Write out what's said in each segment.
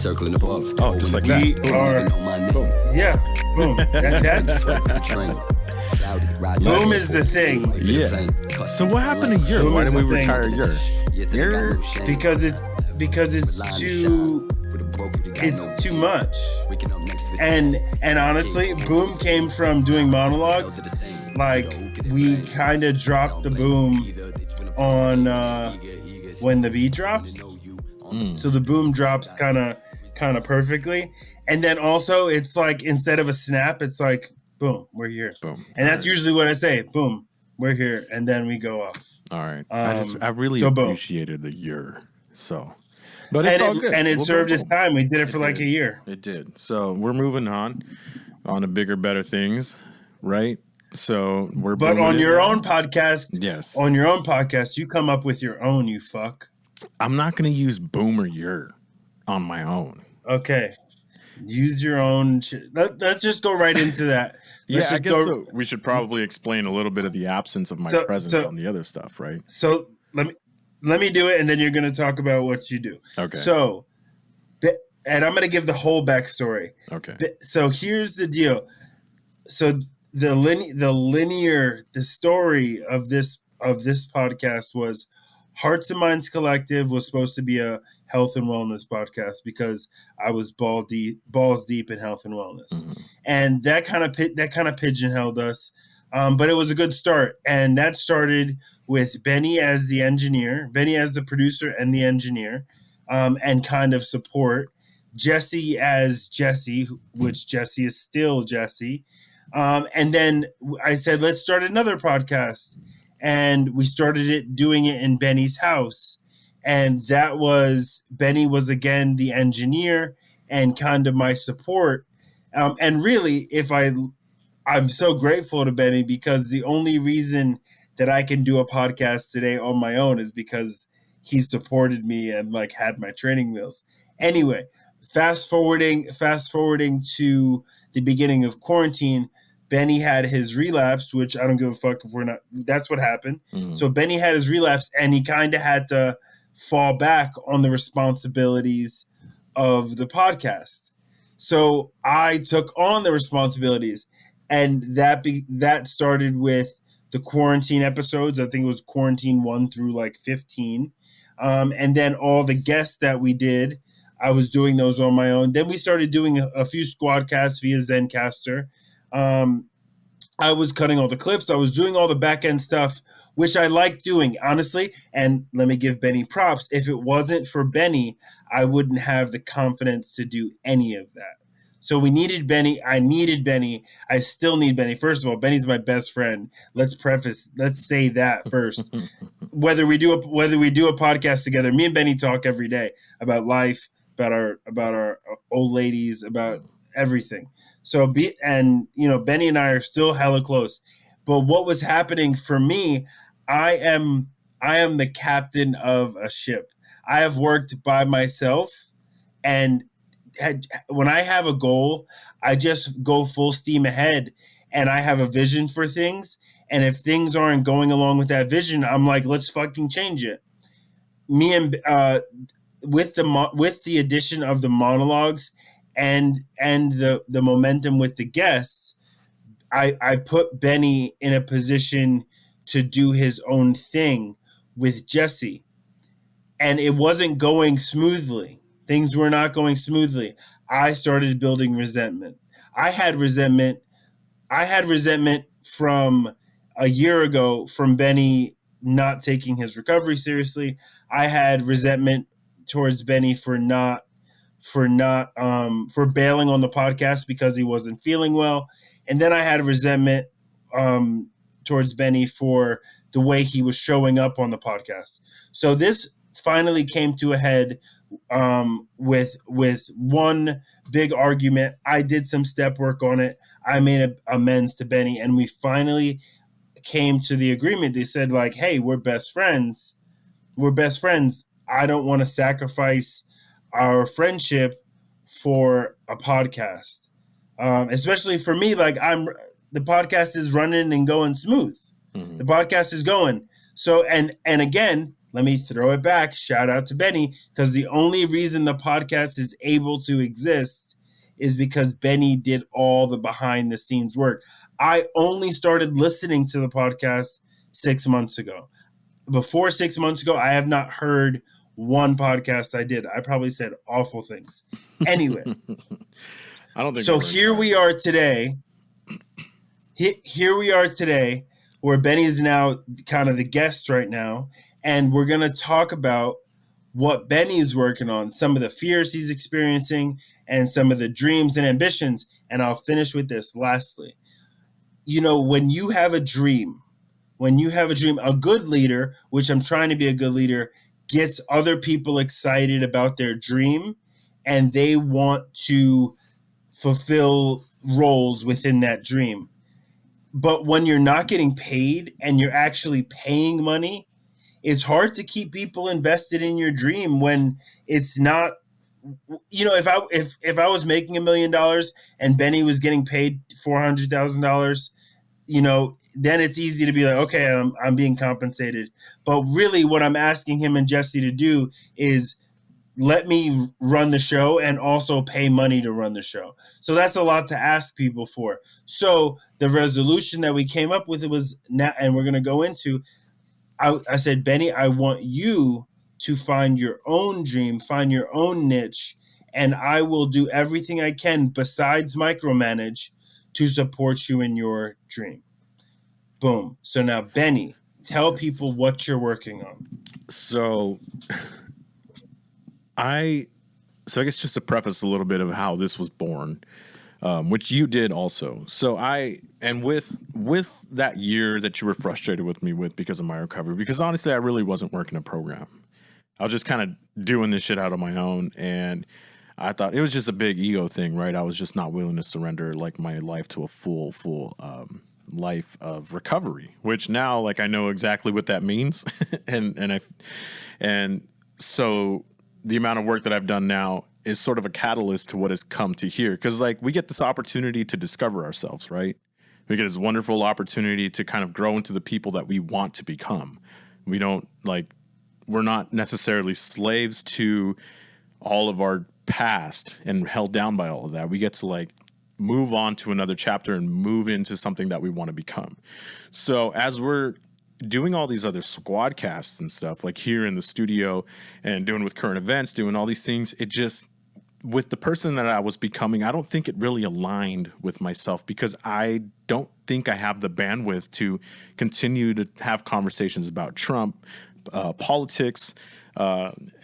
circling above. Oh, just like that. We are. Boom. Yeah. Boom. That's boom is the thing. Yeah. So what happened to Yer? Boom Why is did we the thing. retire Yer? Yer? Because it's too much. And honestly, boom came from doing monologues. Like we kind of dropped the boom on when the beat drops. So the boom drops kind of perfectly. And then also it's like instead of a snap, it's like boom, we're here. Boom. And that's usually what I say. Boom, we're here, and then we go off. All right. I really appreciated the Yer. So, but it's all good. And it served its time. We did it for like a year. It did. So we're moving on to bigger, better things, right? So we're. But on your own podcast, yes. On your own podcast, you come up with your own. You fuck. I'm not going to use boom or Yer on my own. Okay. Use your own. Let's just go right into that. I guess so. We should probably explain a little bit of the absence of my presence on the other stuff, right? So let me do it, and then you're going to talk about what you do. Okay. So, and I'm going to give the whole backstory. Okay. So here's the deal. So the story of this podcast was Hearts and Minds Collective was supposed to be a health and wellness podcast because I was balls deep in health and wellness, and that kind of pigeonholed us. But it was a good start, and that started with Benny as the engineer, Benny as the producer and the engineer, and kind of support. Jesse as Jesse, which Jesse is still Jesse. And then I said, let's start another podcast. And we started doing it in Benny's house. And that was, Benny was again the engineer and kind of my support. And really, I'm so grateful to Benny because the only reason that I can do a podcast today on my own is because he supported me and like had my training wheels. Anyway, fast forwarding to the beginning of quarantine, Benny had his relapse, which I don't give a fuck if we're not. That's what happened. So Benny had his relapse, and he kind of had to fall back on the responsibilities of the podcast. So I took on the responsibilities, and that started with the quarantine episodes. I think it was quarantine 1 through like 15, and then all the guests that we did, I was doing those on my own. Then we started doing a few squadcasts via Zencaster. I was cutting all the clips. I was doing all the back end stuff, which I like doing, honestly. And let me give Benny props. If it wasn't for Benny, I wouldn't have the confidence to do any of that. So we needed Benny. I needed Benny. I still need Benny. First of all, Benny's my best friend. Let's say that first. Whether we do a podcast together, me and Benny talk every day about life, about our old ladies, about everything. So Benny and I are still hella close. But what was happening for me, I am the captain of a ship. I have worked by myself, and when I have a goal, I just go full steam ahead, and I have a vision for things. And if things aren't going along with that vision, I'm like, let's fucking change it. Me and with the addition of the monologues and the momentum with the guests, I put Benny in a position to do his own thing with Jesse. And it wasn't going smoothly. Things were not going smoothly. I started building resentment. I had resentment from a year ago from Benny not taking his recovery seriously. I had resentment towards Benny for bailing on the podcast because he wasn't feeling well. And then I had resentment towards Benny for the way he was showing up on the podcast. So this finally came to a head with one big argument. I did some step work on it. I made amends to Benny, and we finally came to the agreement. They said, like, hey, we're best friends. I don't want to sacrifice our friendship for a podcast. Especially for me, like the podcast is running and going smooth. Mm-hmm. The podcast is going. So, and again, let me throw it back. Shout out to Benny, because the only reason the podcast is able to exist is because Benny did all the behind the scenes work. I only started listening to the podcast 6 months ago. Before 6 months ago, I have not heard one podcast I did. I probably said awful things. Anyway, I don't think so here we are today. Here we are today, where Benny is now kind of the guest right now, and we're going to talk about what Benny's working on, some of the fears he's experiencing, and some of the dreams and ambitions. And I'll finish with this lastly. You know, when you have a dream, a good leader, which I'm trying to be a good leader, gets other people excited about their dream, and they want to fulfill roles within that dream. But when you're not getting paid and you're actually paying money, it's hard to keep people invested in your dream when it's not. You know, if I was making $1 million and Benny was getting paid $400,000, you know, then it's easy to be like, okay, I'm being compensated. But really, what I'm asking him and Jesse to do is let me run the show and also pay money to run the show. So that's a lot to ask people for. So the resolution that we came up with, it was now, and we're going to go into, I said, Benny, I want you to find your own dream, find your own niche, and I will do everything I can besides micromanage to support you in your dream. Boom. So now, Benny, tell people what you're working on. So I guess just to preface a little bit of how this was born, which you did also. So with that year that you were frustrated with me with because of my recovery, because honestly, I really wasn't working a program. I was just kind of doing this shit out on my own. And I thought it was just a big ego thing, right? I was just not willing to surrender like my life to a full life of recovery, which now like I know exactly what that means. and so the amount of work that I've done now is sort of a catalyst to what has come to here. Cause like we get this opportunity to discover ourselves, right? We get this wonderful opportunity to kind of grow into the people that we want to become. We're not necessarily slaves to all of our past and held down by all of that. We get to like move on to another chapter and move into something that we want to become. So as we're doing all these other squad casts and stuff, like here in the studio and doing with current events, doing all these things, it just, with the person that I was becoming, I don't think it really aligned with myself because I don't think I have the bandwidth to continue to have conversations about Trump, politics,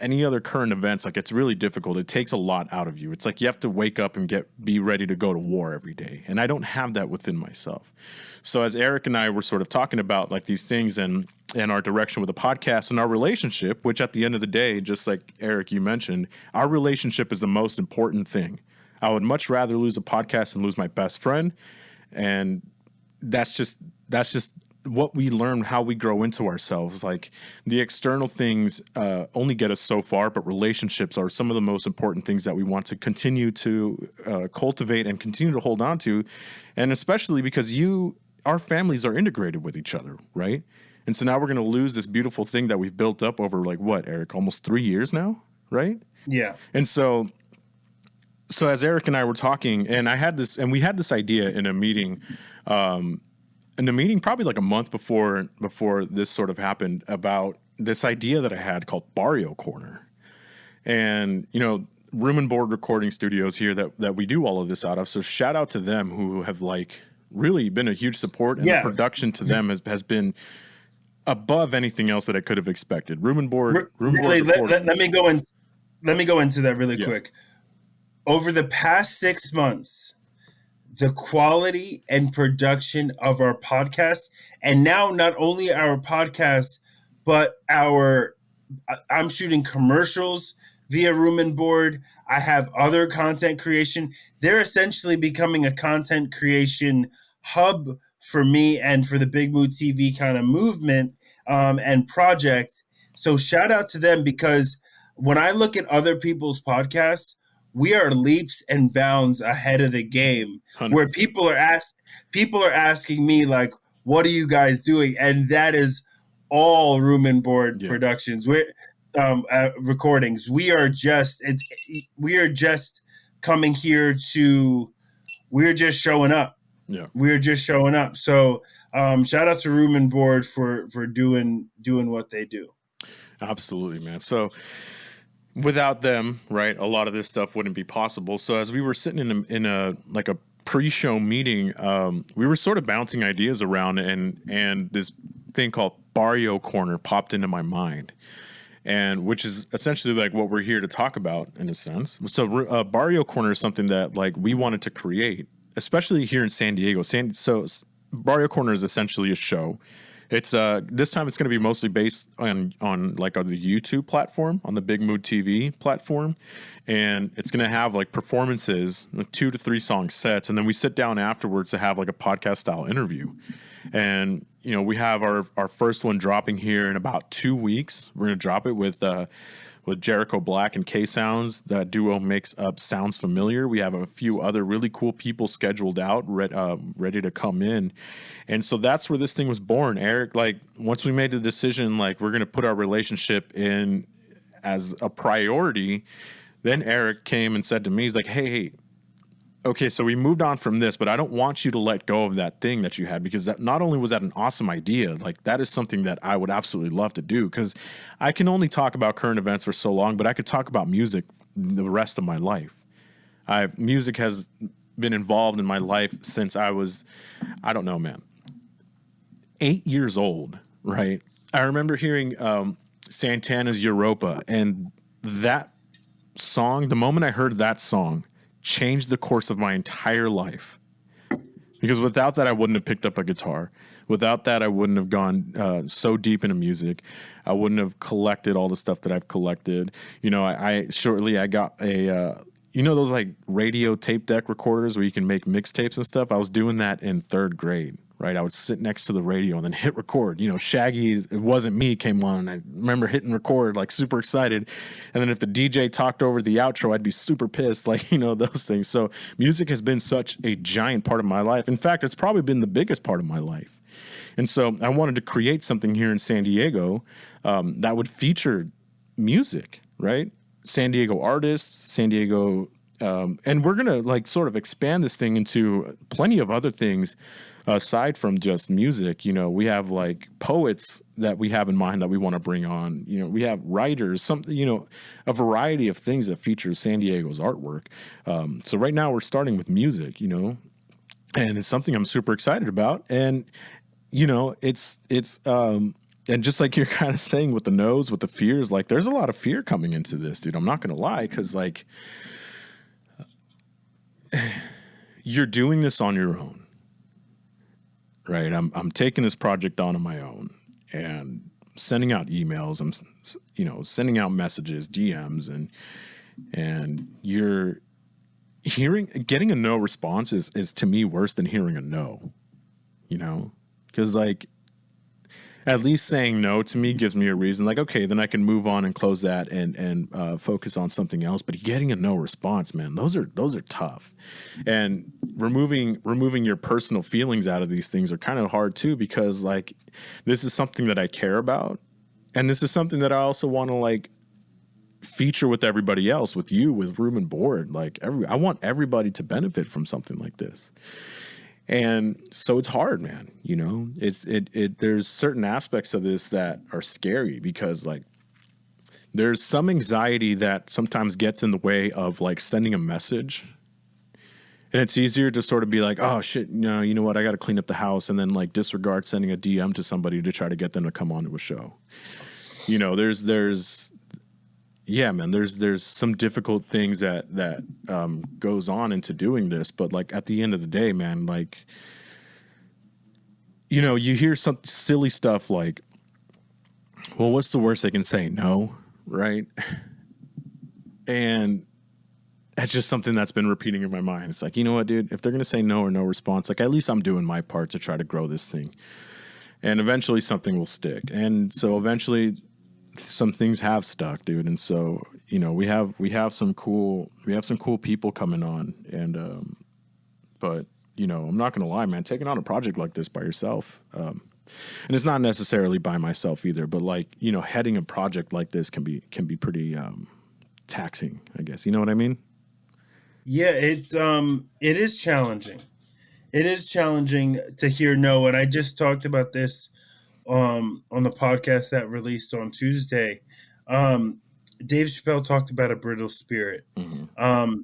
any other current events. Like it's really difficult. It takes a lot out of you. It's like you have to wake up and be ready to go to war every day. And I don't have that within myself. So as Eric and I were sort of talking about like these things and our direction with the podcast and our relationship, which at the end of the day, just like Eric, you mentioned, our relationship is the most important thing. I would much rather lose a podcast than lose my best friend. And that's just what we learn, how we grow into ourselves. Like the external things only get us so far, but relationships are some of the most important things that we want to continue to cultivate and continue to hold on to. And especially because our families are integrated with each other, right? And so now we're going to lose this beautiful thing that we've built up over like what, Eric, almost 3 years now, right? Yeah. And so as Eric and I were talking, and we had this idea in a meeting, probably like a month before this sort of happened, about this idea that I had called Barrio Corner. And, you know, room and board recording studios here that we do all of this out of. So shout out to them who have like really been a huge support, and the production to them has been above anything else that I could have expected. Room and board. Let me go into that really quick. Over the past 6 months, the quality and production of our podcast, and now not only our podcast, but I'm shooting commercials via Room and Board. I have other content creation. They're essentially becoming a content creation hub for me and for the Big Mood TV kind of movement and project. So shout out to them, because when I look at other people's podcasts, we are leaps and bounds ahead of the game. 100%. Where people are asking me like, what are you guys doing? And that is all Room and Board Yeah. productions. We're recordings. We are just coming here to. We're just showing up. Yeah. We're just showing up. So shout out to Room and Board for doing what they do. Absolutely, man. So without them, right, a lot of this stuff wouldn't be possible. So as we were sitting in a like a pre-show meeting, we were sort of bouncing ideas around, and this thing called Barrio Corner popped into my mind, and which is essentially like what we're here to talk about in a sense. So Barrio Corner is something that like we wanted to create, especially here in San Diego. So Barrio Corner is essentially a show. It's this time it's going to be mostly based on like on the YouTube platform, on the Big Mood TV platform, and it's going to have like performances, 2 to 3 song sets, and then we sit down afterwards to have like a podcast style interview. And you know, we have our first one dropping here in about 2 weeks. We're going to drop it with Jericho Black and K Sounds. That duo makes up Sounds Familiar. We have a few other really cool people scheduled out, ready to come in. And so that's where this thing was born. Eric, like, once we made the decision, like, we're going to put our relationship in as a priority, then Eric came and said to me, he's like, hey, okay, so we moved on from this, but I don't want you to let go of that thing that you had, because that not only was that an awesome idea, like that is something that I would absolutely love to do, because I can only talk about current events for so long, but I could talk about music the rest of my life. Music has been involved in my life since I was, I don't know, man, 8 years old, right? I remember hearing Santana's Europa, and that song, the moment I heard that song, changed the course of my entire life. Because without that, I wouldn't have picked up a guitar. Without that, I wouldn't have gone so deep into music. I wouldn't have collected all the stuff that I've collected. You know, I got a, you know, those like radio tape deck recorders where you can make mixtapes and stuff. I was doing that in 3rd grade. Right, I would sit next to the radio and then hit record. You know, Shaggy, It Wasn't Me came on, and I remember hitting record, like super excited. And then if the DJ talked over the outro, I'd be super pissed, like, you know, those things. So music has been such a giant part of my life. In fact, it's probably been the biggest part of my life. And so I wanted to create something here in San Diego that would feature music, right? San Diego artists, San Diego, and we're gonna like sort of expand this thing into plenty of other things. Aside from just music, you know, we have like poets that we have in mind that we want to bring on. You know, we have writers, you know, a variety of things that feature San Diego's artwork. So right now we're starting with music, you know, and it's something I'm super excited about. And, you know, it's and just like you're kind of saying with the no's, with the fears, like there's a lot of fear coming into this, dude. I'm not going to lie. 'Cause like you're doing this on your own. Right, I'm taking this project on my own and sending out emails. I'm, you know, sending out messages, DMs, and you're getting a no response is to me worse than hearing a no. You know, because like at least saying no to me gives me a reason. Like, okay, then I can move on and close that and focus on something else. But getting a no response, man, those are tough. And removing your personal feelings out of these things are kind of hard too, because like this is something that I care about, and this is something that I also want to like feature with everybody else, with you, with Room and Board. Like I want everybody to benefit from something like this. And so it's hard, man. You know, there's certain aspects of this that are scary, because like there's some anxiety that sometimes gets in the way of like sending a message. And it's easier to sort of be like, oh shit, no, you know what? I got to clean up the house, and then like disregard sending a DM to somebody to try to get them to come onto a show. You know, yeah, man, there's some difficult things that goes on into doing this, but like at the end of the day, man, like, you know, you hear some silly stuff like, well, what's the worst they can say? No, right? And that's just something that's been repeating in my mind. It's like, you know what, dude, if they're going to say no or no response, like at least I'm doing my part to try to grow this thing. And eventually something will stick. And so eventually some things have stuck, dude. And so, you know, we have some cool people coming on, and but you know, I'm not gonna lie, man, taking on a project like this by yourself, And it's not necessarily by myself either, but like, you know, heading a project like this can be pretty taxing, I guess. You know what I mean? Yeah, it is challenging. It is challenging to hear no, and I just talked about this on the podcast that released on Tuesday. Dave Chappelle talked about a brittle spirit. Mm-hmm.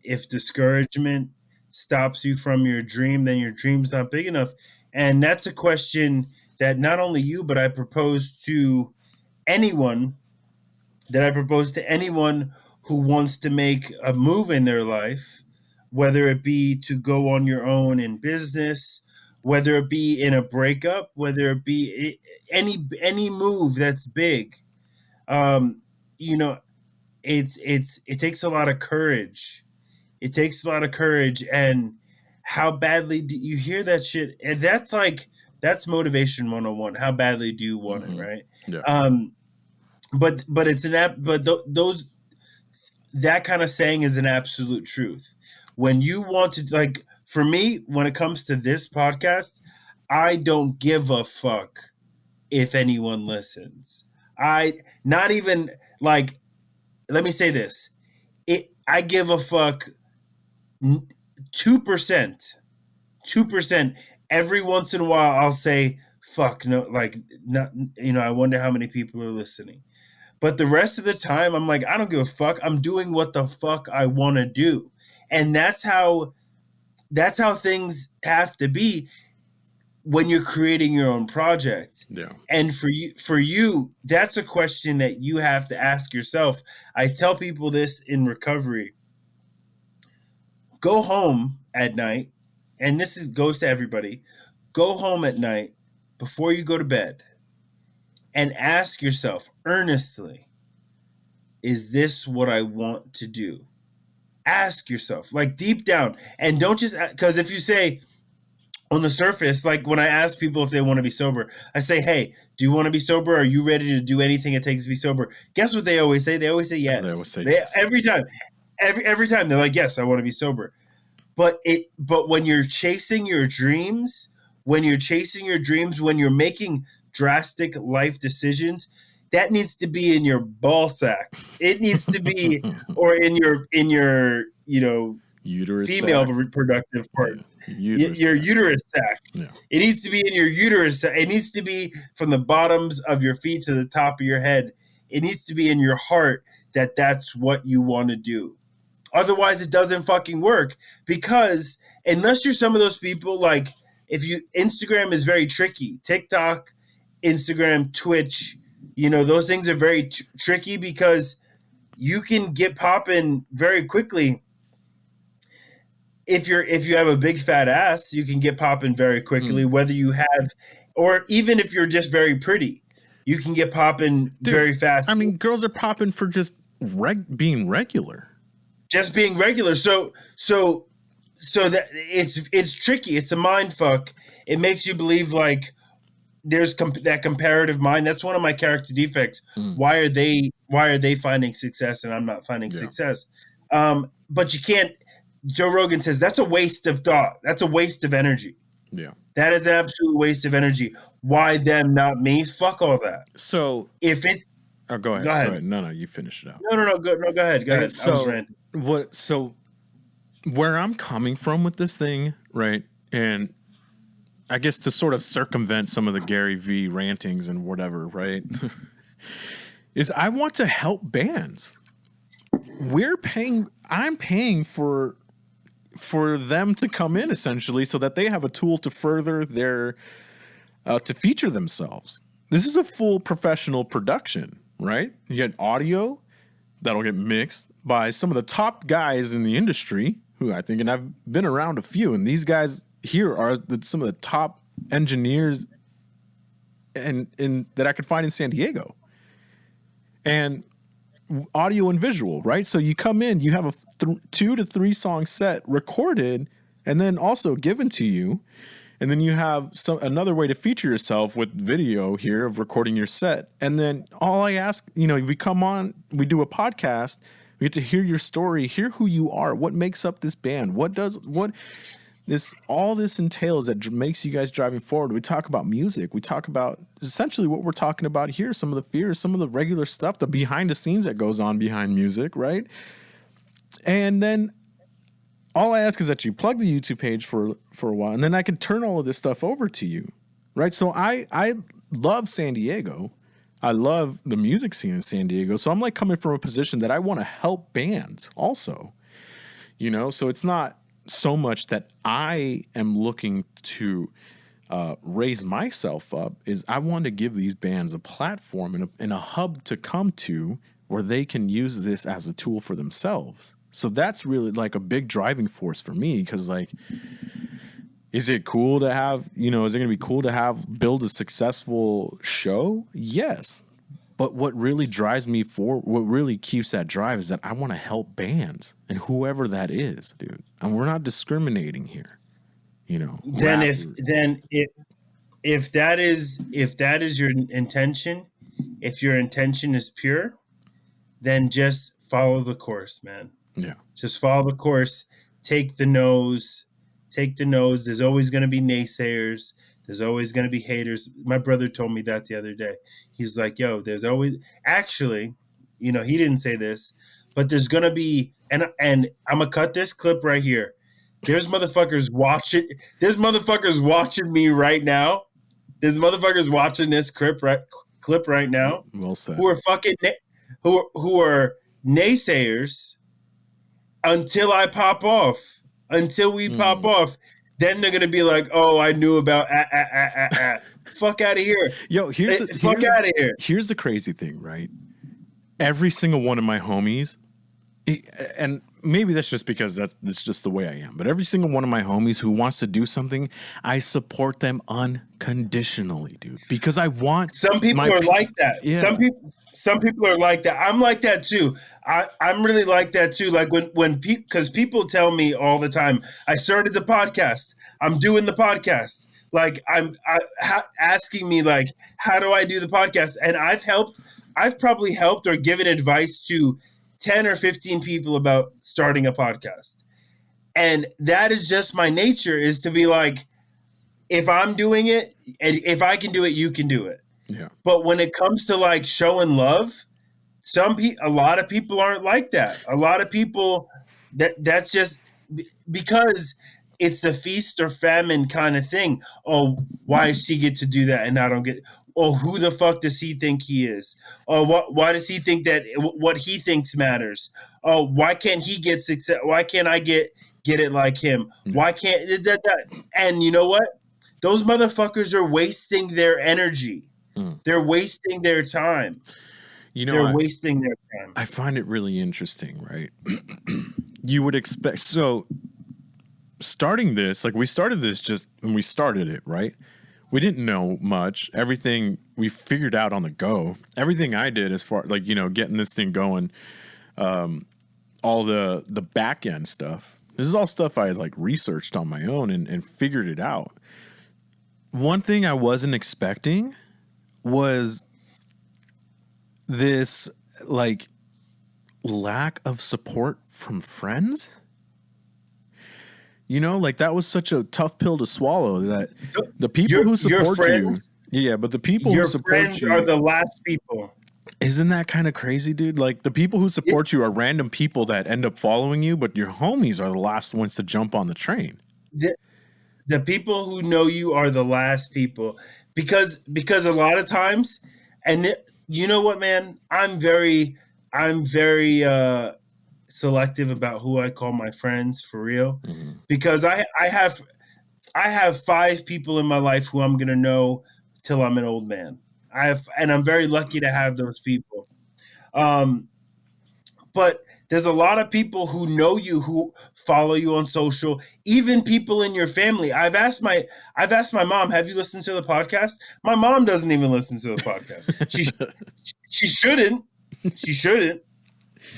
If discouragement stops you from your dream, then your dream's not big enough. And that's a question that not only you, but I propose to anyone who wants to make a move in their life, whether it be to go on your own in business, whether it be in a breakup, whether it be any move that's big. You know, it takes a lot of courage. It takes a lot of courage, and how badly do you hear that shit? And that's motivation 101. How badly do you want it, right? Yeah. But it's those that kind of saying is an absolute truth. When you want to, like, for me, when it comes to this podcast, I don't give a fuck if anyone listens. Not even like, let me say this. I give a fuck 2%. 2%. Every once in a while I'll say, fuck, no, like, not, you know, I wonder how many people are listening. But the rest of the time, I'm like, I don't give a fuck. I'm doing what the fuck I want to do. And that's how things have to be when you're creating your own project. Yeah. And for you, that's a question that you have to ask yourself. I tell people this in recovery. Go home at night, and goes to everybody. Go home at night before you go to bed and ask yourself earnestly, is this what I want to do? Ask yourself, like, deep down, and don't just, because if you say on the surface, like when I ask people if they want to be sober, I say, hey, do you want to be sober? Are you ready to do anything it takes to be sober? Guess what they always say? They always say yes. They always say yes. Every time. Every time they're like, yes, I want to be sober. But when you're chasing your dreams, when you're making drastic life decisions, that needs to be in your ball sack. It needs to be, or in your you know, uterus female sac. reproductive part. Yeah. Your uterus sac. Yeah. It needs to be in your uterus. It needs to be from the bottoms of your feet to the top of your head. It needs to be in your heart that that's what you want to do. Otherwise, it doesn't fucking work, because unless you're some of those people, like, Instagram is very tricky. TikTok, Instagram, Twitch, you know, those things are very tricky because you can get popping very quickly. If you have a big fat ass, you can get popping very quickly, whether you have, or even if you're just very pretty, you can get popping very fast. I mean, girls are popping for just being regular. Just being regular. So that it's tricky. It's a mind fuck. It makes you believe like there's that comparative mind. That's one of my character defects. Why are they finding success and I'm not finding success? But you can't. Joe Rogan says that's a waste of thought. That's a waste of energy. Yeah. That is an absolute waste of energy. Why them, not me? Fuck all that. So if it go ahead. Go ahead. No, you finish it out. No, go ahead. Go ahead. So where I'm coming from with this thing, right? And I guess to sort of circumvent some of the Gary V rantings and whatever, right? is I want to help bands. I'm paying for them to come in essentially so that they have a tool to further their to feature themselves. This is a full professional production, right? You get audio that'll get mixed by some of the top guys in the industry, who I think, and I've been around a few, and these guys here are some of the top engineers and that I could find in San Diego. And audio and visual, right? So you come in, you have a 2 to 3 song set recorded and then also given to you. And then you have another way to feature yourself with video here of recording your set. And then all I ask, we come on, we do a podcast, we get to hear your story, hear who you are, what makes up this band, all this entails that makes you guys driving forward. We talk about music. We talk about essentially what we're talking about here, some of the fears, some of the regular stuff, the behind the scenes that goes on behind music, right? And then all I ask is that you plug the YouTube page for a while, and then I can turn all of this stuff over to you, right? So I love San Diego. I love the music scene in San Diego. So I'm like coming from a position that I want to help bands also, so it's not so much that I am looking to raise myself up, is I want to give these bands a platform and a hub to come to where they can use this as a tool for themselves. So that's really like a big driving force for me, because like, is it cool to have, is it going to be cool to build a successful show? Yes. But what really drives me what really keeps that drive is that I want to help bands, and whoever that is, dude. And we're not discriminating here, Then if that is your intention, if your intention is pure, then just follow the course, man. Yeah. Just follow the course. Take the nose. There's always going to be naysayers. There's always going to be haters. My brother told me that the other day. He's like, yo, there's always, actually, he didn't say this, but there's going to be, and I'm going to cut this clip right here. There's motherfuckers watching. There's motherfuckers watching me right now. There's motherfuckers watching this clip right now. Well said. Who are fucking, who are naysayers until I pop off. Until we pop off, then they're gonna be like, "Oh, I knew about fuck out of here." Yo, fuck out of here. Here's the crazy thing, right? Every single one of my homies, and maybe that's just because that's just the way I am, but every single one of my homies who wants to do something, I support them unconditionally, dude. Because I want. Some people are like that. Yeah. Some people are like that. I'm like that too. I'm really like that too. Like when because people tell me all the time, I started the podcast. I'm doing the podcast. Like asking me like, how do I do the podcast? And I've probably helped or given advice to 10 or 15 people about starting a podcast. And that is just my nature, is to be like, if I'm doing it, and if I can do it, you can do it. Yeah. But when it comes to like showing love, a lot of people aren't like that. A lot of people that's just because it's the feast or famine kind of thing. Oh, why does he get to do that and I don't get? Oh, who the fuck does he think he is? Oh, why does he think that what he thinks matters? Oh, why can't he get success? Why can't I get it like him? Why can't that? And you know what? Those motherfuckers are wasting their energy. They're wasting their time. They're wasting their time. I find it really interesting, right? You would expect, so starting this, like we started this just when we started it, right? We didn't know much. Everything we figured out on the go. Everything I did as far like, getting this thing going, all the back end stuff. This is all stuff I had like researched on my own and figured it out. One thing I wasn't expecting was this like lack of support from friends. Like that was such a tough pill to swallow, that the people who support you. Yeah, but the people who support you are the last people. Isn't that kind of crazy, dude? Like the people who support you are random people that end up following you, but your homies are the last ones to jump on the train. The people who know you are the last people, because a lot of times, and you know what, man, I'm very selective about who I call my friends, for real, because I have 5 people in my life who I'm gonna know till I'm an old man. And I'm very lucky to have those people. But there's a lot of people who know you, who follow you on social, even people in your family. I've asked my mom, have you listened to the podcast? My mom doesn't even listen to the podcast. She shouldn't. She shouldn't.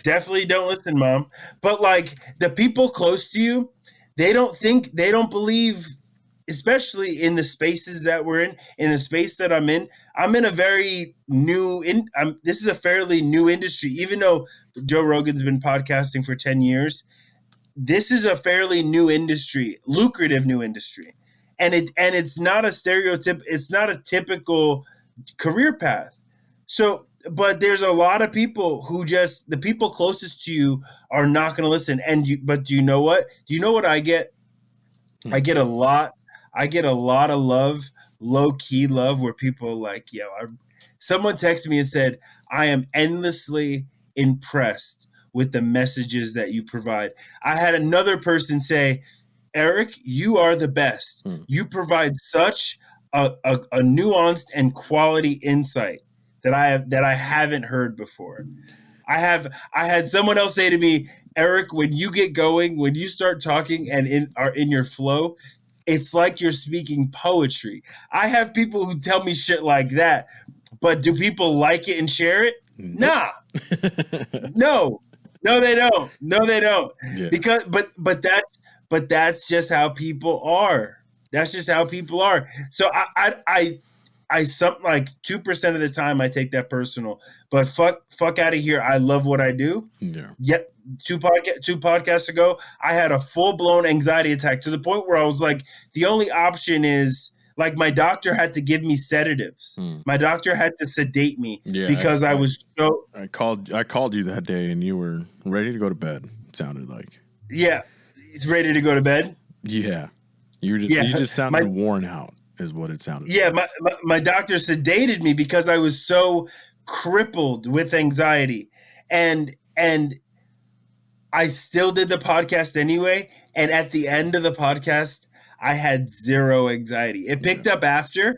Definitely don't listen, Mom. But like the people close to you, they don't believe, especially in the spaces that we're in the space that I'm in a very new, this is a fairly new industry, even though Joe Rogan's been podcasting for 10 years. this is a fairly new industry, lucrative new industry. And it's not a stereotype, it's not a typical career path. So, but there's a lot of people who just, the people closest to you are not going to listen. But do you know what? Do you know what I get? I get a lot of love, low key love, where people are like, yo, someone texted me and said, I am endlessly impressed with the messages that you provide. I had another person say, Eric, you are the best. You provide such a nuanced and quality insight that I haven't heard before. I had someone else say to me, Eric, when you get going, when you start talking and are in your flow, it's like you're speaking poetry. I have people who tell me shit like that, but do people like it and share it? Nah. No, they don't. No, they don't. Yeah. Because, but that's just how people are. That's just how people are. So I something like 2% of the time I take that personal, but fuck out of here. I love what I do. Yeah. Yet two podcasts ago, I had a full blown anxiety attack to the point where I was like, the only option is, like, my doctor had to give me sedatives. My doctor had to sedate me because I was so. I called you that day and you were ready to go to bed. It sounded like. Yeah, it's ready to go to bed. Yeah, you just sounded worn out, is what it sounded. Yeah, like. My doctor sedated me because I was so crippled with anxiety, and I still did the podcast anyway. And at the end of the podcast, I had zero anxiety. It picked up after,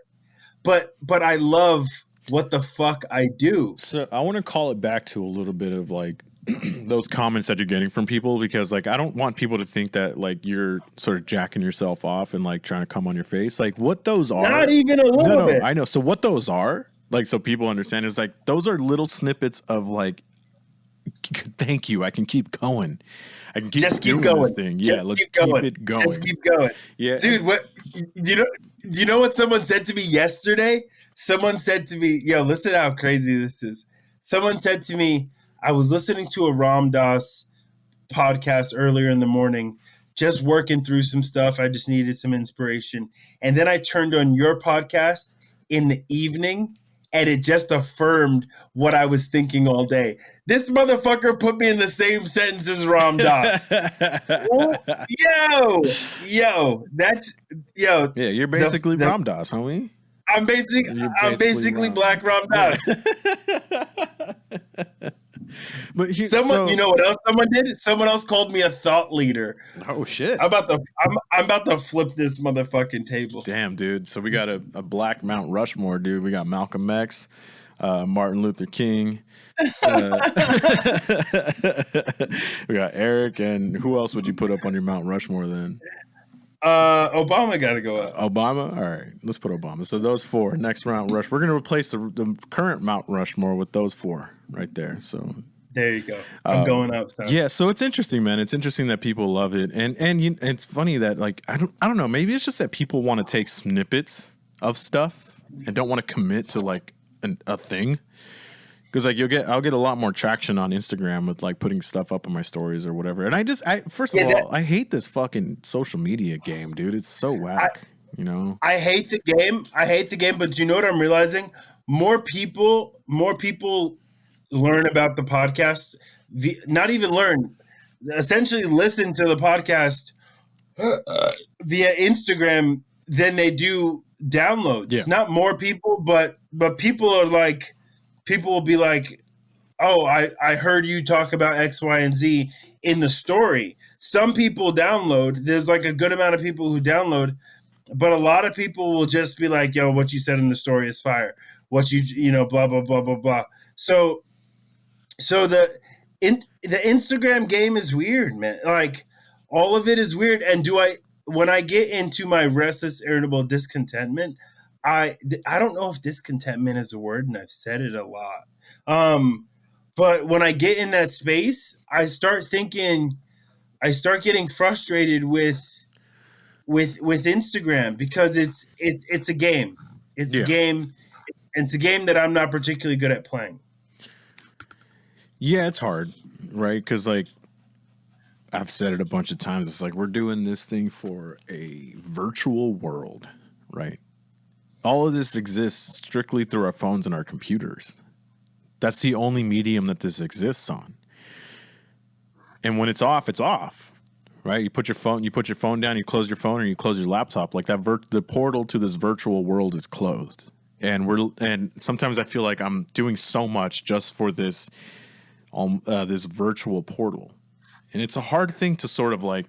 but I love what the fuck I do. So I want to call it back to a little bit of like those comments that you're getting from people, because like I don't want people to think that like you're sort of jacking yourself off and like trying to come on your face. Like what those are. Not even a little bit. I know. So what those are, like, so people understand, is like those are little snippets of like, thank you, I can keep going. I can keep doing this thing. Yeah, let's keep it going. Just keep going. Yeah, dude. What you know what someone said to me yesterday? Someone said to me, "Yo, listen how crazy this is." Someone said to me, I was listening to a Ram Dass podcast earlier in the morning, just working through some stuff. I just needed some inspiration, and then I turned on your podcast in the evening. And it just affirmed what I was thinking all day. This motherfucker put me in the same sentence as Ram Dass. Yo. Yeah, you're basically Ram Dass, homie. I'm basically Black Ram Dass. But you know what else someone did? Someone else called me a thought leader. Oh shit! I'm about to flip this motherfucking table. Damn, dude. So we got a Black Mount Rushmore, dude. We got Malcolm X, Martin Luther King. We got Eric, and who else would you put up on your Mount Rushmore then? Obama got to go up. Obama? All right, let's put Obama. So those four, next Mount Rush. We're going to replace the current Mount Rushmore with those four right there. So there you go. I'm going up. Son. Yeah, so it's interesting, man. It's interesting that people love it, and it's funny that like I don't know. Maybe it's just that people want to take snippets of stuff and don't want to commit to like a thing. Because like I'll get a lot more traction on Instagram with like putting stuff up on my stories or whatever. And first of all, I hate this fucking social media game, dude. It's so whack. I hate the game. But do you know what I'm realizing? More people learn about the podcast. Not even learn. Essentially, listen to the podcast via Instagram than they do downloads. Yeah. Not more people, but people are like. People will be like, oh, I heard you talk about X, Y, and Z in the story. Some people download. There's like a good amount of people who download, but a lot of people will just be like, yo, what you said in the story is fire. What you blah, blah, blah, blah, blah. So the Instagram game is weird, man. Like all of it is weird. And when I get into my restless, irritable discontentment, I don't know if discontentment is a word, and I've said it a lot. But when I get in that space, I start getting frustrated with Instagram because it's a game. It's a game. It's a game that I'm not particularly good at playing. Yeah, it's hard, right? Because like I've said it a bunch of times. It's like we're doing this thing for a virtual world, right? All of this exists strictly through our phones and our computers. That's the only medium that this exists on. And when it's off, right? You put your phone down, you close your phone, or you close your laptop. Like that, the portal to this virtual world is closed. And sometimes I feel like I'm doing so much just for this virtual portal. And it's a hard thing to sort of like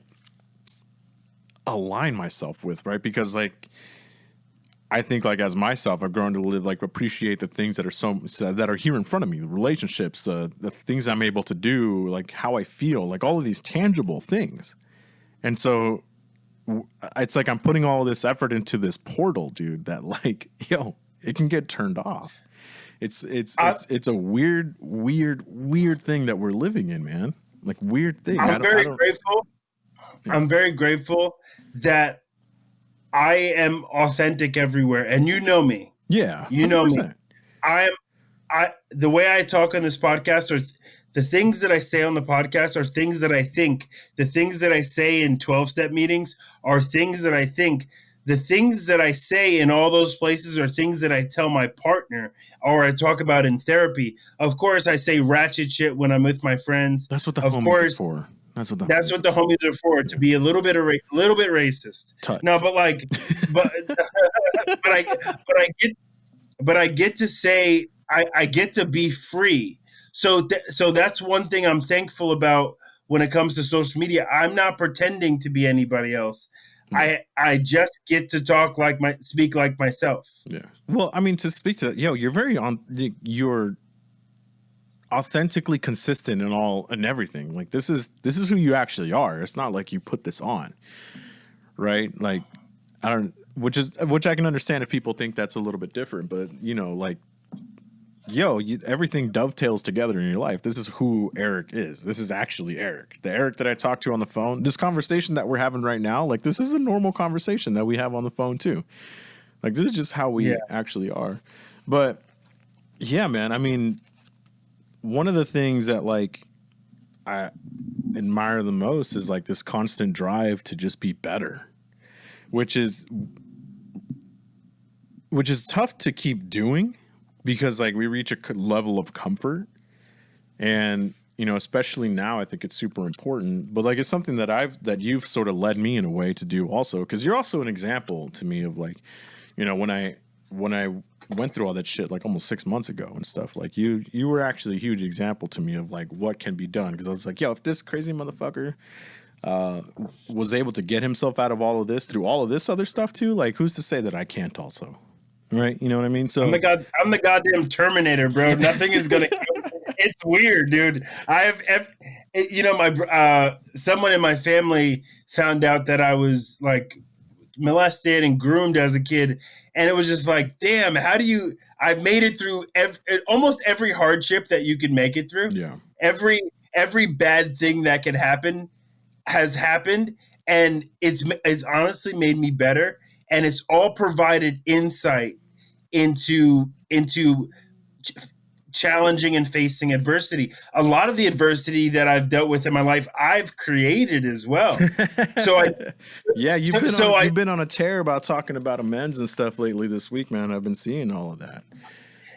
align myself with, right? Because like I think like as myself, I've grown to like appreciate the things that are that are here in front of me, the relationships, the things I'm able to do, like how I feel, like all of these tangible things. And so it's like I'm putting all this effort into this portal, dude, that like, it can get turned off. It's a weird thing that we're living in, man. Like weird thing. I'm very grateful. Yeah. I'm very grateful that I am authentic everywhere, and you know me. Yeah, you know 100%. Me. The way I talk on this podcast, or the things that I say on the podcast, are things that I think. The things that I say in 12-step meetings are things that I think. The things that I say in all those places are things that I tell my partner or I talk about in therapy. Of course, I say ratchet shit when I'm with my friends. That's what the homies are for. That's what the homies are for. To be a little bit racist. Touch. No, but like, but I get to say I get to be free. So that's one thing I'm thankful about when it comes to social media. I'm not pretending to be anybody else. I just get to speak like myself. Yeah. Well, I mean, to speak to that, you're authentically consistent in everything. Like this is who you actually are. It's not like you put this on, right? Like which I can understand if people think that's a little bit different, but like, everything dovetails together in your life. This is who Eric is. This is actually Eric. The Eric that I talked to on the phone, this conversation that we're having right now, like this is a normal conversation that we have on the phone too. Like this is just how we actually are. But yeah, man, I mean, one of the things that like I admire the most is like this constant drive to just be better, which is tough to keep doing. Because like we reach a level of comfort, and especially now, I think it's super important. But like it's something that you've sort of led me in a way to do also, because you're also an example to me of like, when I went through all that shit like almost 6 months ago and stuff. Like you were actually a huge example to me of like what can be done. Because I was like, if this crazy motherfucker was able to get himself out of all of this through all of this other stuff too, like who's to say that I can't also? Right, you know what I mean. So I'm the goddamn Terminator, bro. Nothing is gonna kill me. It's weird, dude. Someone in my family found out that I was like molested and groomed as a kid, and it was just like, damn, how do you? I've made it through almost every hardship that you can make it through. Yeah, every bad thing that can happen has happened, and it's honestly made me better. And it's all provided insight into challenging and facing adversity. A lot of the adversity that I've dealt with in my life, I've created as well. So you've been on a tear about talking about amends and stuff lately this week, man. I've been seeing all of that.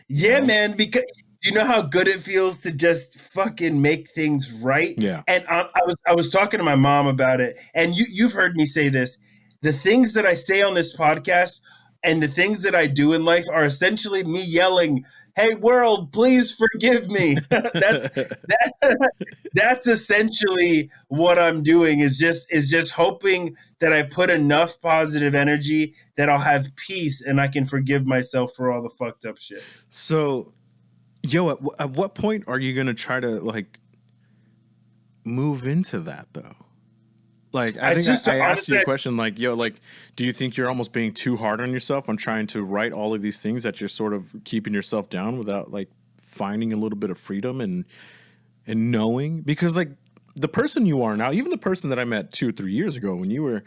Yeah, man, because you know how good it feels to just fucking make things right. Yeah. And I was talking to my mom about it, and you've heard me say this. The things that I say on this podcast and the things that I do in life are essentially me yelling, "Hey world, please forgive me." That's essentially what I'm doing is just hoping that I put enough positive energy that I'll have peace and I can forgive myself for all the fucked up shit. So, at what point are you going to try to like move into that though? Like, I asked you a question like, do you think you're almost being too hard on yourself on trying to write all of these things that you're sort of keeping yourself down without like finding a little bit of freedom and knowing? Because like the person you are now, even the person that I met 2 or 3 years ago when you were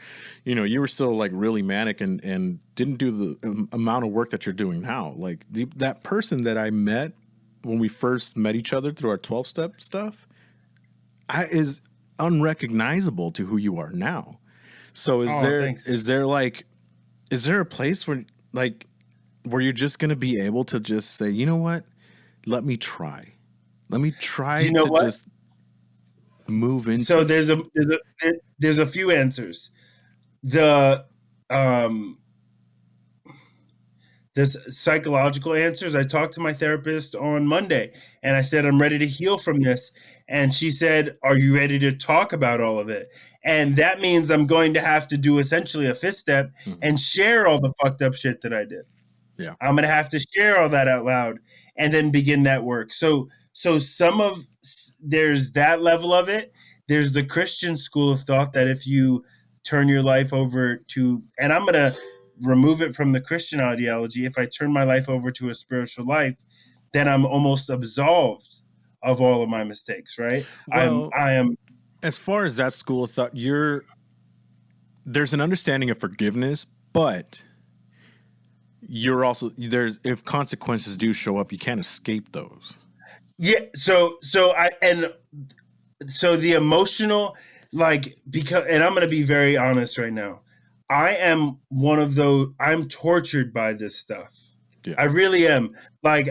still like really manic and didn't do the amount of work that you're doing now. Like that person that I met when we first met each other through our 12-step stuff is unrecognizable to who you are now. So Thanks. is there a place where like where you're just going to be able to just say, you know what, let me try Do you know to what? just move into. So there's a few answers. The There's psychological answers. I talked to my therapist on Monday and I said, I'm ready to heal from this. And she said, are you ready to talk about all of it? And that means I'm going to have to do essentially a fifth step and share all the fucked up shit that I did. Yeah. I'm going to have to share all that out loud and then begin that work. So there's that level of it. There's the Christian school of thought that if you turn your life over to, and I'm going to remove it from the Christian ideology. If I turn my life over to a spiritual life, then I'm almost absolved of all of my mistakes, right? Well, I am. As far as that school of thought, there's an understanding of forgiveness, but you're also there's if consequences do show up, you can't escape those. Yeah. So the emotional, like, because, and I'm going to be very honest right now. I am one of those, I'm tortured by this stuff. Yeah. I really am. Like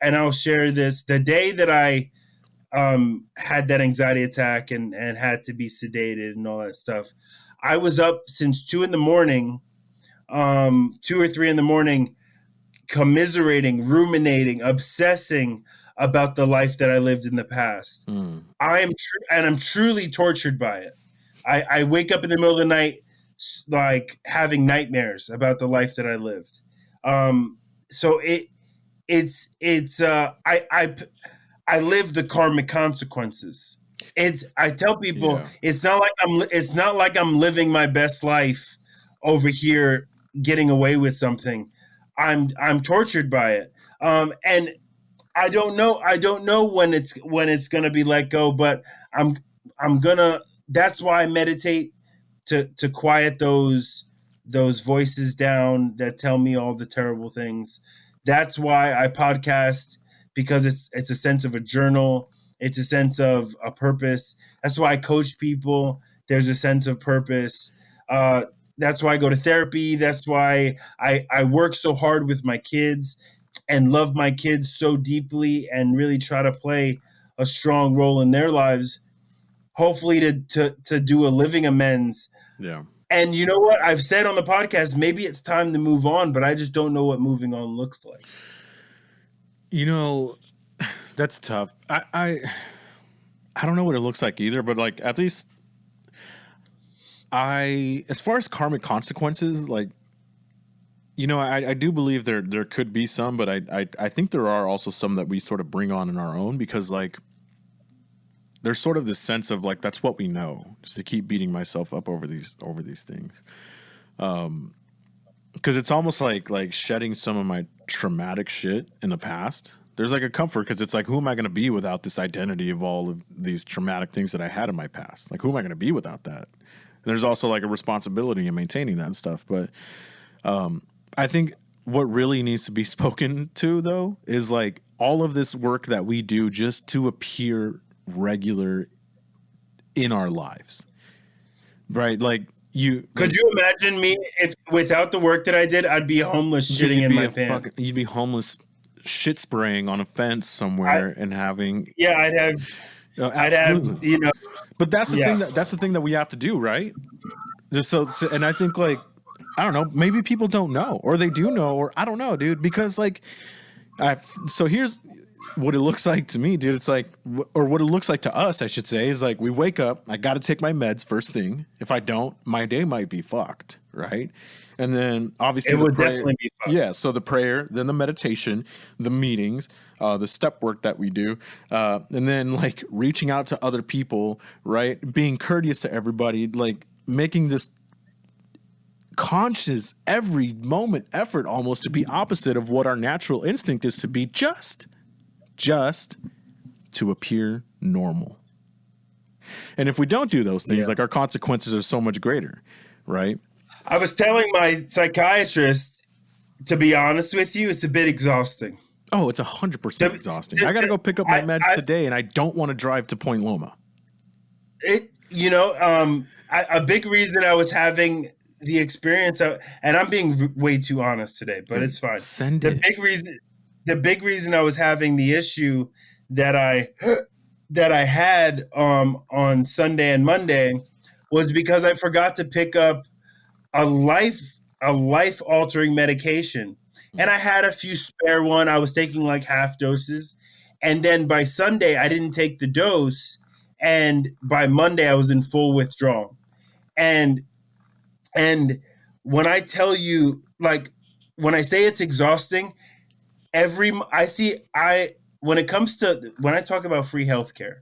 and I'll share this. The day that I had that anxiety attack and had to be sedated and all that stuff, I was up since 2 a.m, 2 or 3 a.m, commiserating, ruminating, obsessing about the life that I lived in the past. I'm truly tortured by it. I wake up in the middle of the night, like having nightmares about the life that I lived. So I live the karmic consequences. I tell people it's not like I'm living my best life over here getting away with something. I'm tortured by it. And I don't know when it's gonna be let go, but I'm gonna. That's why I meditate to quiet those voices down that tell me all the terrible things. That's why I podcast, because it's a sense of a journal. It's a sense of a purpose. That's why I coach people. There's a sense of purpose. That's why I go to therapy. That's why I work so hard with my kids and love my kids so deeply and really try to play a strong role in their lives, hopefully to do a living amends. Yeah. And you know what? I've said on the podcast, maybe it's time to move on, but I just don't know what moving on looks like. You know, that's tough. I don't know what it looks like either, but like at least as far as karmic consequences, like, you know, I do believe there could be some, but I think there are also some that we sort of bring on in our own, because like there's sort of this sense of like that's what we know, just to keep beating myself up over these things, because it's almost like shedding some of my traumatic shit in the past. There's like a comfort, because it's like, who am I going to be without this identity of all of these traumatic things that I had in my past? Like, who am I going to be without that? And there's also like a responsibility in maintaining that and stuff, but I think what really needs to be spoken to, though, is like all of this work that we do just to appear regular in our lives, right? Like could you imagine me if without the work that I did, I'd be homeless shitting in my pants. You'd be homeless shit spraying on a fence somewhere and having. Yeah, I'd have, you know. But that's the thing that's the thing that we have to do, right? Just so and I think like, I don't know, maybe people don't know, or they do know, or I don't know, dude, because like so here's what it looks like to me, dude. It's like, or what it looks like to us, I should say, is like we wake up, I got to take my meds first thing. If I don't, my day might be fucked, right? And then obviously it would definitely be fucked. Yeah, so the prayer, then the meditation, the meetings, the step work that we do, and then like reaching out to other people, right? Being courteous to everybody, like making this conscious every moment effort almost to be opposite of what our natural instinct is to be, just to appear normal. And if we don't do those things, like our consequences are so much greater, right? I was telling my psychiatrist, to be honest with you, it's a bit exhausting. Oh, it's 100% exhausting. I got to go pick up my meds today, and I don't want to drive to Point Loma. A big reason I was having the experience of, and I'm being way too honest today, but Dude, it's fine. send The it. big reason I was having the issue that I had on Sunday and Monday was because I forgot to pick up a life altering medication, and I had a few spare one. I was taking like half doses, and then by Sunday I didn't take the dose, and by Monday I was in full withdrawal. And and when I tell you, like, when I say it's exhausting, every I see I when it comes to when I talk about free healthcare,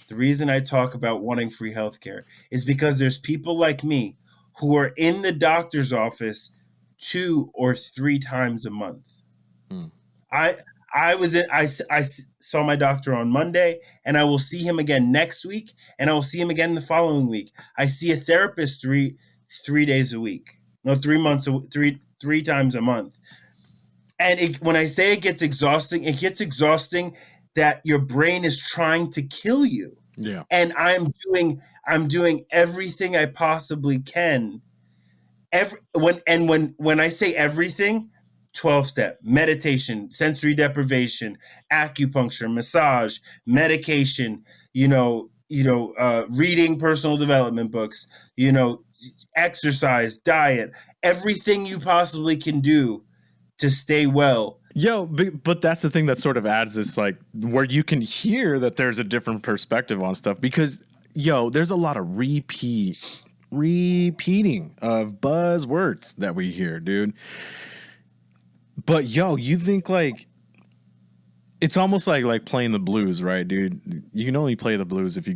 the reason I talk about wanting free healthcare is because there's people like me who are in the doctor's office 2 or 3 times a month. Hmm. I I was in, I saw my doctor on Monday, and I will see him again next week, and I will see him again the following week. I see a therapist three days a week. No, 3 months, three times a month. And when I say it gets exhausting that your brain is trying to kill you. Yeah. And I'm doing everything I possibly can. When I say everything, 12-step meditation, sensory deprivation, acupuncture, massage, medication, reading personal development books, exercise, diet, everything you possibly can do to stay well. Yo, but that's the thing that sort of adds this, like, where you can hear that there's a different perspective on stuff, because there's a lot of repeating of buzzwords that we hear, dude. But you think like it's almost like playing the blues, right, dude? You can only play the blues if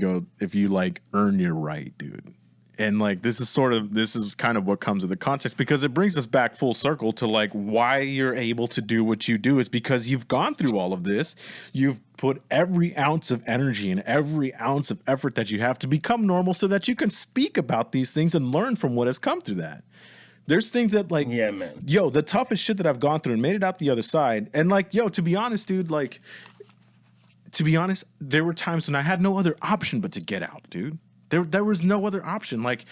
you like earn your right, dude. And like this is kind of what comes with the context, because it brings us back full circle to like why you're able to do what you do is because you've gone through all of this. You've put every ounce of energy and every ounce of effort that you have to become normal so that you can speak about these things and learn from what has come through that. There's things that like, yeah, man, the toughest shit that I've gone through and made it out the other side. And like, to be honest, dude, there were times when I had no other option but to get out, dude. There was no other option. Like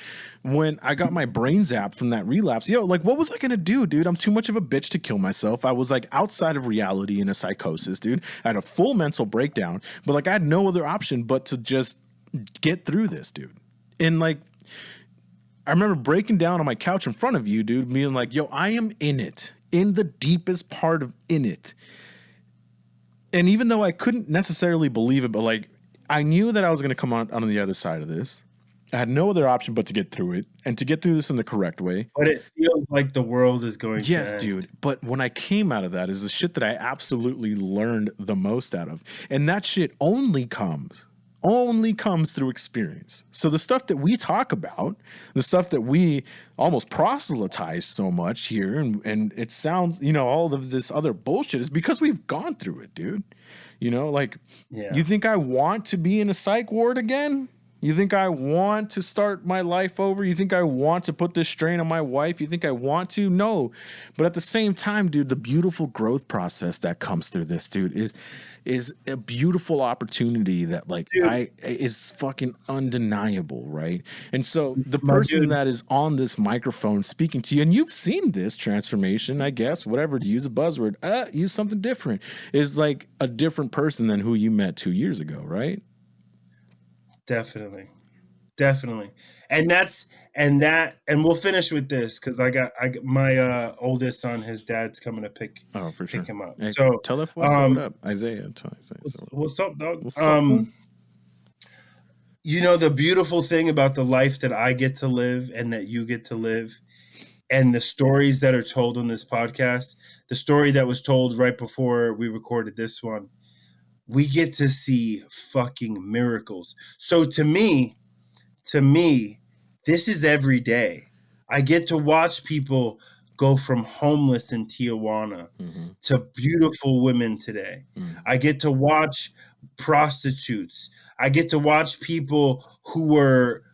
when I got my brain zapped from that relapse, like what was I gonna do, dude? I'm too much of a bitch to kill myself. I was like outside of reality in a psychosis, dude. I had a full mental breakdown, but like I had no other option but to just get through this, dude. And like I remember breaking down on my couch in front of you, dude, being like, I am in it, in the deepest part of in it. And even though I couldn't necessarily believe it, but like I knew that I was going to come out on the other side of this. I had no other option but to get through it and to get through this in the correct way. But it feels like the world is going to end. Dude. But when I came out of that is the shit that I absolutely learned the most out of. And that shit only comes through experience. So the stuff that we talk about, the stuff that we almost proselytize so much here, and it sounds, all of this other bullshit is because we've gone through it, dude. You think I want to be in a psych ward again? You think I want to start my life over? You think I want to put this strain on my wife? You think I want to? No. But at the same time, dude, the beautiful growth process that comes through this, dude, is a beautiful opportunity that like is fucking undeniable, right? And so the person that is on this microphone speaking to you, and you've seen this transformation, I guess, whatever, to use a buzzword, use something different, is like a different person than who you met 2 years ago, right? Definitely. And we'll finish with this because I got my oldest son, his dad's coming to pick him up. Hey, so tell that voice what up, Isaiah. What's up, dog? What's up, the beautiful thing about the life that I get to live and that you get to live, and the stories that are told on this podcast, the story that was told right before we recorded this one, we get to see fucking miracles. So to me, this is every day. I get to watch people go from homeless in Tijuana to beautiful women today. I get to watch prostitutes. I get to watch people who were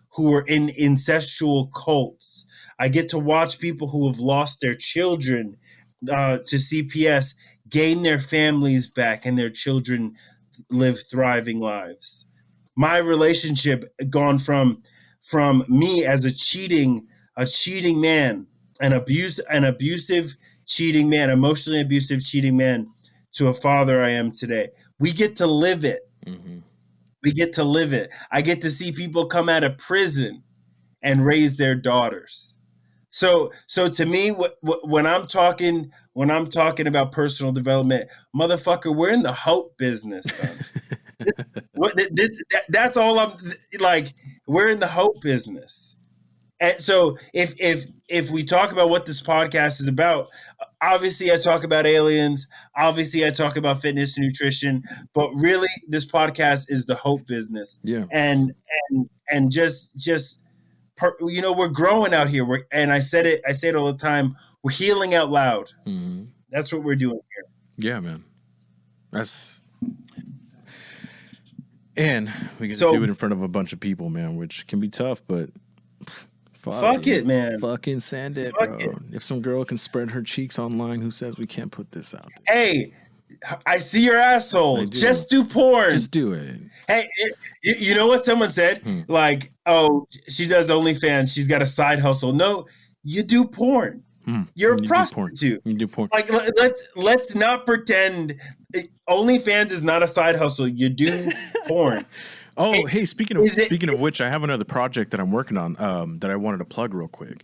in incestual cults. I get to watch people who have lost their children to CPS gain their families back and their children live thriving lives. my relationship gone from me as a cheating man, an abusive cheating man, emotionally abusive cheating man, to a father I am today. We get to live it. Mm-hmm. We get to live it. I get to see people come out of prison and raise their daughters. So to me, when I'm talking about personal development, motherfucker, we're in the hope business, son. That's all I'm like. We're in the hope business. And so if we talk about what this podcast is about, obviously I talk about aliens, obviously I talk about fitness and nutrition, but really this podcast is the hope business. Yeah. And just we're growing out here. I say it all the time. We're healing out loud. Mm-hmm. That's what we're doing here. Yeah, man. And we get to do it in front of a bunch of people, man, which can be tough, but fuck it, man. Fucking send it, fuck bro. It. If some girl can spread her cheeks online, who says we can't put this out there? Hey, I see your asshole. Just do porn. Just do it. Hey, you know what someone said? Like, oh, she does OnlyFans. She's got a side hustle. No, you do porn. You're a prostitute. You do porn. Like, let's not pretend OnlyFans is not a side hustle. You do porn. Oh, hey, speaking of which, I have another project that I'm working on that I wanted to plug real quick.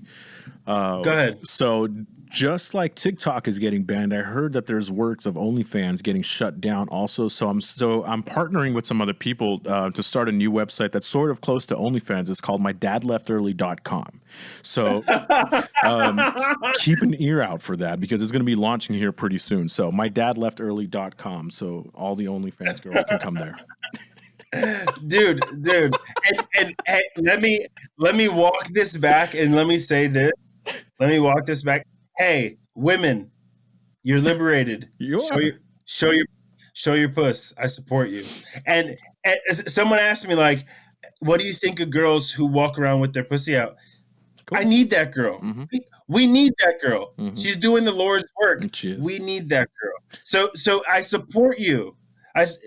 Go ahead. So just like TikTok is getting banned, I heard that there's works of OnlyFans getting shut down also. So I'm partnering with some other people to start a new website that's sort of close to OnlyFans. It's called mydadleftearly.com. So keep an ear out for that because it's going to be launching here pretty soon. So mydadleftearly.com. So all the OnlyFans girls can come there. Dude, and hey, let me walk this back and let me say this. Let me walk this back. Hey, women, you're liberated. Show your puss. I support you. And someone asked me, like, what do you think of girls who walk around with their pussy out? Cool. I need that girl. Mm-hmm. We need that girl. Mm-hmm. She's doing the Lord's work. We need that girl. So I support you.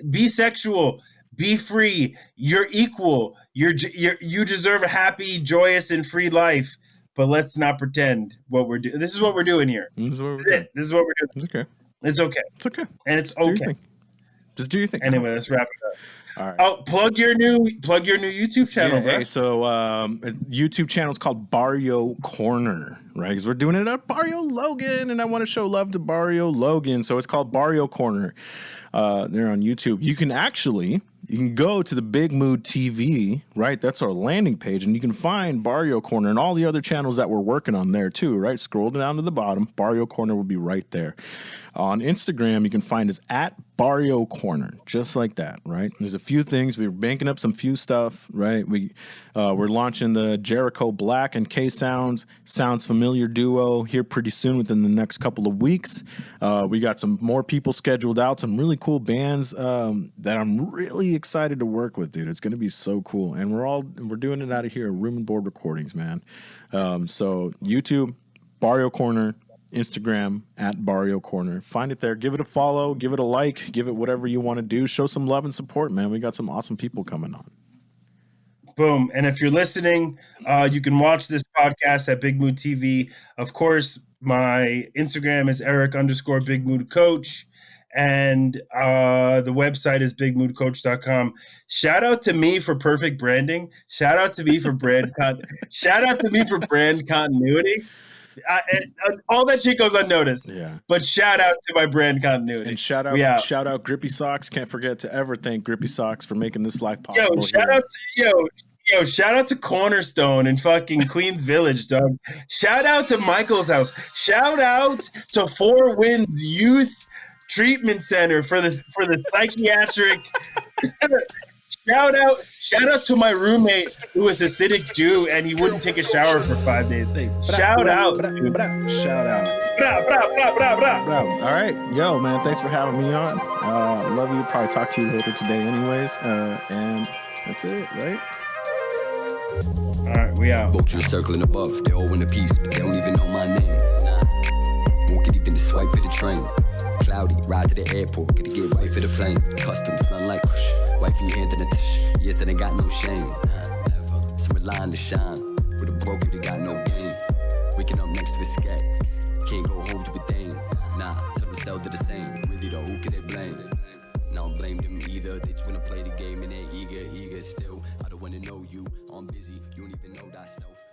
Be sexual. Be free. You're equal. You deserve a happy, joyous, and free life. But let's not pretend what we're doing. This is what we're doing here. This is what we're doing. It's okay. It's okay. It's okay. And it's okay. Just do your thing. Anyway, let's wrap it up. All right. Oh, plug your new YouTube channel, bro. Hey, so YouTube channel is called Barrio Corner, right? Because we're doing it at Barrio Logan, and I want to show love to Barrio Logan, so it's called Barrio Corner. They're on YouTube. You can go to the Big Mood TV, right? That's our landing page, and you can find Barrio Corner and all the other channels that we're working on there too, right? Scroll down to the bottom. Barrio Corner will be right there. On Instagram, you can find us at Barrio Corner, just like that, right? There's a few things. We're banking up some few stuff, right? We're launching the Jericho Black and K Sounds Familiar duo here pretty soon within the next couple of weeks. We got some more people scheduled out, some really cool bands that I'm really excited to work with, dude. It's going to be so cool. And we're doing it out of here at Room and Board Recordings, man. So YouTube, Barrio Corner, Instagram at Barrio Corner. Find it there. Give it a follow. Give it a like. Give it whatever you want to do. Show some love and support, man. We got some awesome people coming on. Boom. And if you're listening, you can watch this podcast at Big Mood TV. Of course, my Instagram is Eric_Big Mood Coach. And the website is bigmoodcoach.com. Shout out to me for perfect branding. Shout out to me for shout out to me for brand continuity. All that shit goes unnoticed. Yeah. But shout out to my brand continuity. And shout out Grippy Socks. Can't forget to ever thank Grippy Socks for making this life possible. Shout out to Cornerstone in fucking Queens Village, dog. Shout out to Michael's House. Shout out to Four Winds Youth Treatment Center for the psychiatric. Shout out to my roommate who was a Hasidic Jew and he wouldn't take a shower for 5 days. Shout out. Shout out. All right. Yo, man, thanks for having me on. Love you. Probably talk to you later today anyways. And that's it, right? All right, we out. Vultures circling above. They're all in a piece, but they don't even know my name. Won't get even to swipe for the train. cloudy. Ride to the airport, gotta get right for the plane. Custom smell like kush. Wifey hand in the tish. Yes, and I got no shame. Some line to shine. With a broke if you got no game. Waking up next to a scat. Can't go home to a thing. Nah, tell them sell to the same. Really though, who can they blame? I don't blame them either. They just wanna play the game and they're eager still. I don't wanna know you. I'm busy, you don't even know thyself.